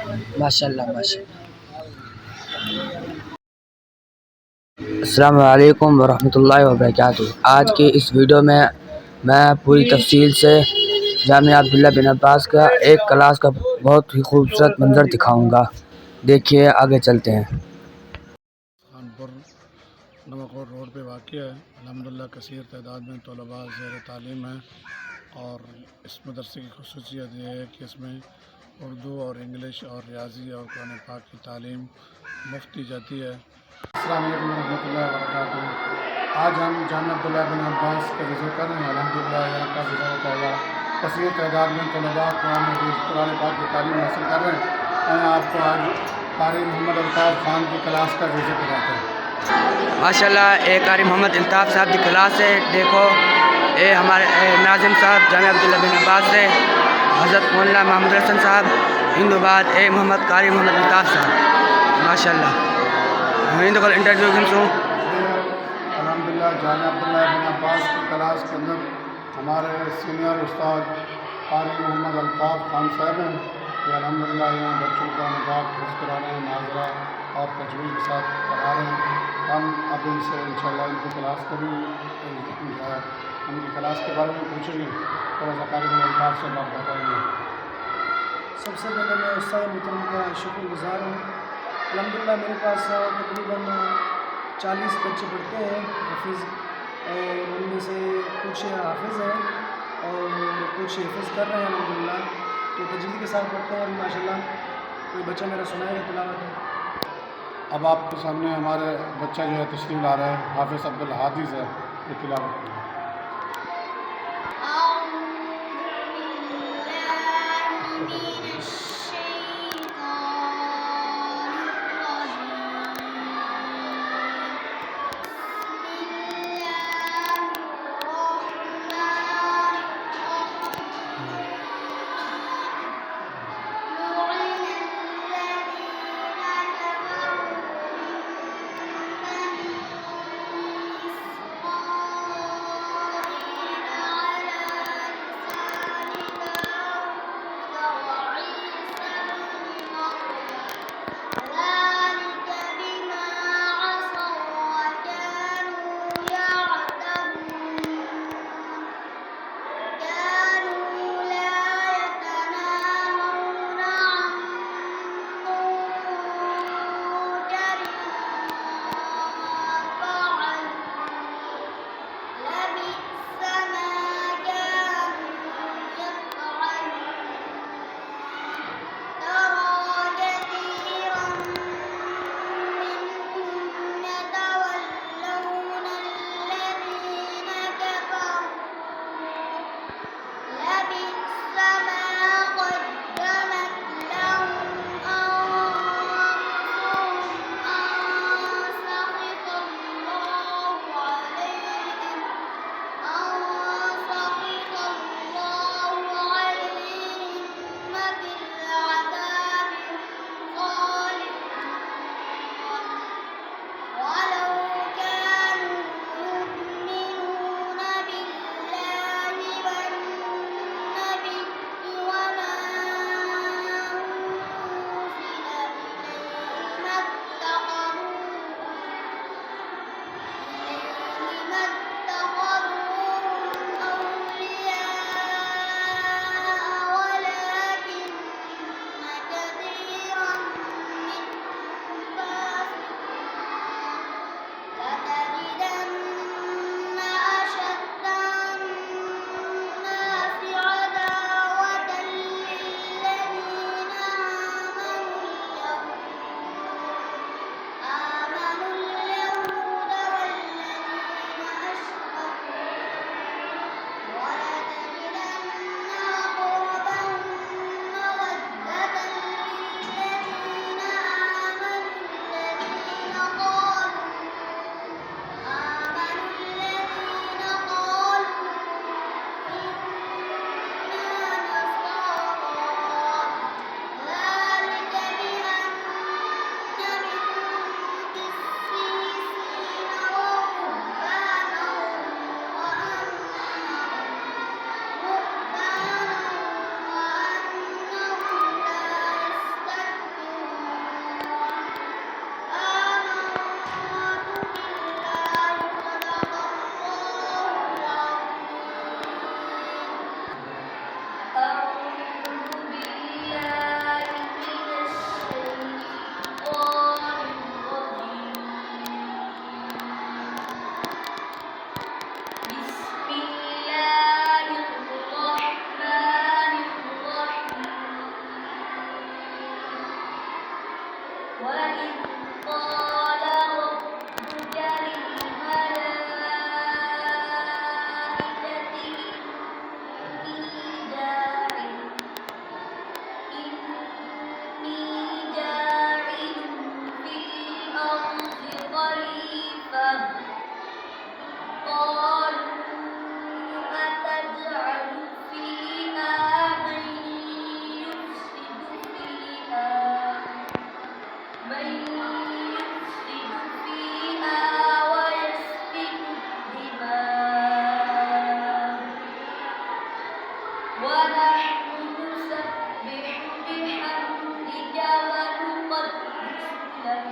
ماشاء اللہ ماشاء اللہ۔ السلام علیکم ورحمۃ اللہ وبرکاتہ۔ آج کی اس ویڈیو میں پوری تفصیل سے جامعہ عبداللہ بن عباس کا ایک کلاس کا بہت ہی خوبصورت منظر دکھاؤں گا۔ دیکھیے، آگے چلتے ہیں۔ خانپور نمکور روڈ پہ واقع ہے۔ الحمدللہ کثیر تعداد میں طلباء زیر تعلیم ہیں، اور اس مدرسے کی خصوصیت یہ ہے کہ اس میں اردو اور انگلش اور ریاضی اور قرآن پاک کی تعلیم مفت دی جاتی ہے۔ السلام علیکم ورحمۃ اللہ وبرکاتہ۔ آج ہم جامعہ عبداللہ بن عباس کا وزٹ کر رہے ہیں۔ الحمدللہ یہاں کا وزارت تعالیٰ کثیر تعداد میں طلباء قرآن پاک کی تعلیم حاصل کر رہے ہیں۔ میں آپ کو آج قاری محمد الطاف خان کی کلاس کا وزٹ کراتا ہوں۔ ماشاء اللہ، قاری محمد الطاف صاحب کی کلاس ہے۔ دیکھو، یہ ہمارے ناظم صاحب جامعہ عبداللہ بن عباس سے حضرت مولانا محمد حسن صاحب ہندو بعد محمد قاری محمد الطاف صاحب ماشاء اللہ ہندو کا انٹرویو گنسوں۔ الحمدللہ جامعہ عبداللہ بن عباس کی کلاس کے اندر ہمارے سینئر استاد قاری محمد الطاف خان صاحب ہیں۔ یہ الحمدللہ یہاں بچوں کا نکاح حفظ کرا رہے ہیں، ناظرہ اور تجویز کے ساتھ پڑھا رہے ہیں۔ ہم اب ان سے انشاءاللہ ان کی کلاس کو بھی ان کی کلاس کے بارے میں پوچھیں گے۔ تھوڑا سا قاری محمد الطاف سے بات بتائیں گے۔ سب سے پہلے میں استاد محترم کا شکر گزار ہوں۔ الحمدللہ میرے پاس تقریباً 40 بچے پڑھتے ہیں حافظ، اور ان میں سے کچھ حافظ ہیں اور کچھ حفظ کر رہے ہیں الحمدللہ، تو تجوید کے ساتھ پڑھتے ہیں۔ ابھی ماشاءاللہ کوئی بچہ میرا سنائے گا تلاوت۔ اب آپ کے سامنے ہمارے بچہ جو ہے تشریف لا رہے ہیں، حافظ عبدالحادث ہے، یہ تلاوت کریں۔ وإذ قال ربك للملائكة إني جاعل في الأرض خليفة قالوا أتجعل فيها من يفسد فيها ويسفك الدماء ونحن نسبح بحمدك ونقدس لك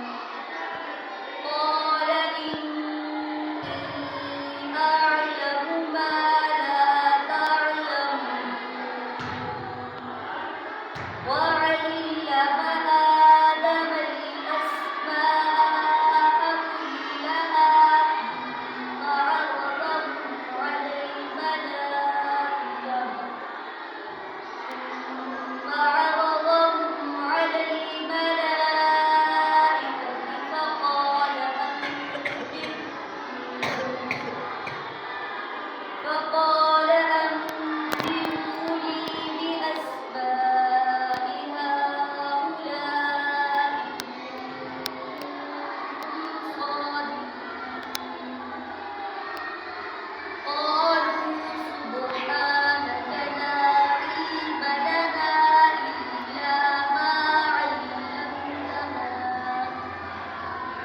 قال إني أعلم ما لا تعلمون وعلم آدم الأسماء كلها ثم عرضهم على الملائكة فقال أنبئوني بأسماء هؤلاء صادقين قالوا سبحانك لا علم لنا إلا ما علمتنا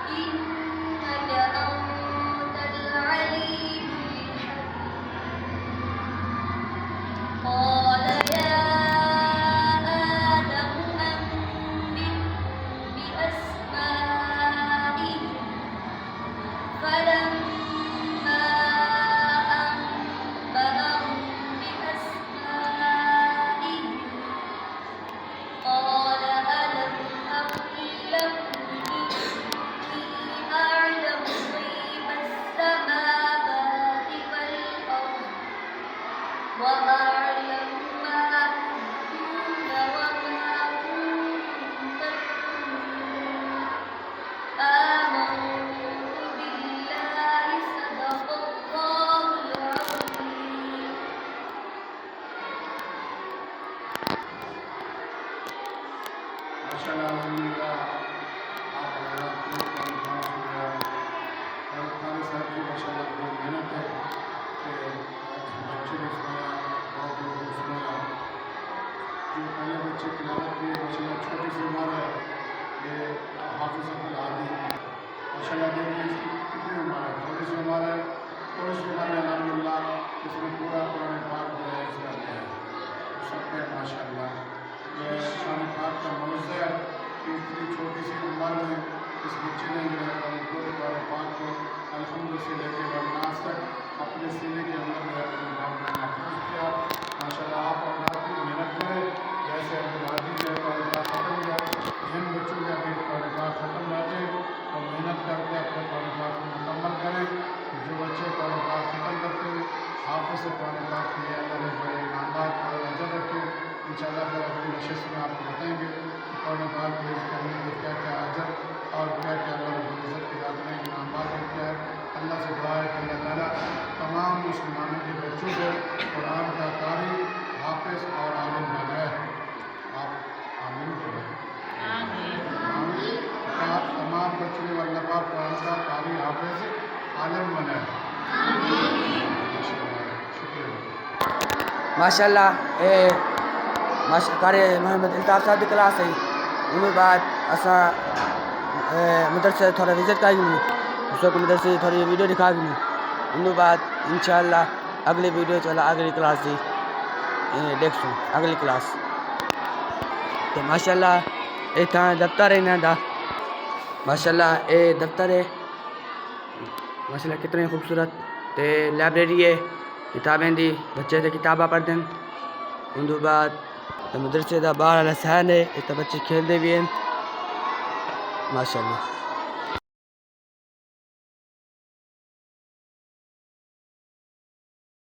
إنك أنت العليم الحكيم قال يا آدم أنبئهم بأسمائهم فلما أنبأهم بأسمائهم قال ألم أقل لكم إني أعلم غيب السماوات والأرض وأعلم ما تبدون وما كنتم تكتمون آمنت بالله صدق الله العظيم माशाल्लाह अल्हम्दुलिल्लाह आप हज़रात को कॉन्फ्रेंस में और खालिद साहब की माशाल्लाह बहुत मेहनत है कि बच्चे ने सुनाया बहुत लोगों को सुनाया जो पहले बच्चे तिलावत किए माशाल्लाह छोटी सी उम्र है ये हाफिज़ अब्दुल आदी माशाल्लाह देखिए इसकी कितनी उम्र है थोड़ी सी उम्र है थोड़ी सी उम्र में अल्हम्दुलिल्लाह इसने पूरा कुरान पाक जो है इसका किया है सब पे माशाल्लाह ये कुरान पाक का मौज़ू है कि इतनी छोटी सी उम्र में इस बच्चे ने जो है पूरे कुरान पाक को अल्हम्दुलिल्लाह से लेकर वन्नास तक अपने सीने के अंदर जो है अपने भावना महफूज किया माशाल्लाह आप और की मेहनत करें जैसे अब्दुल आदी जो है कुरान पाक ख़त्म किया जिन बच्चों के अभी कुरान पाक ख़त्म रहते हैं और मेहनत करके अपने कुरान पाक को मुकम्मल करें जो बच्चे कुरान पाक ख़त्म करते हैं हाफिज़ से कुरान पाक के लिए अल्लाह ने बड़े इनामात और अजर रखे इंशाअल्लाह फिर अगली नशिस्त में आपको बताएंगे कुरान पाक पेश करने के क्या क्या अजर और क्या क्या अल्लाह रब्बुल इज़्ज़त के हाथ में इनामात क्या है अल्लाह से दुआ है कि अल्लाह ताला तमाम मुसलमानों के बच्चों को कुरान का कारी हाफिज़ और आलिम बनाए आप आमीन करें तमाम बच्चों को अल्लाह पाक कुरान का कारी हाफिज़ आलिम बनाए शुक्रिया माशाल्लाह कारी मोहम्मद अल्ताफ़ साहब की क्लास है उन बाद असा मदरसे थोड़ा विजिट करेंगे उसको मदरसे थोड़ी वीडियो दिखाएंगे उन बाद इंशाअल्लाह अगली वीडियो चला अगली क्लास जी देखो अगली क्लास तो माशाल्लाह ये था दफ्तर है ना दा माशाल्लाह ये दफ्तर है माशाल्लाह कितने खूबसूरत ते लाइब्रेरी है किताबें दी बच्चे से किताबा पढ़ते हैं उन बाद मदरसे का बाहर वाला सहन है इतना बच्चे खेलते भी हैं माशाल्लाह।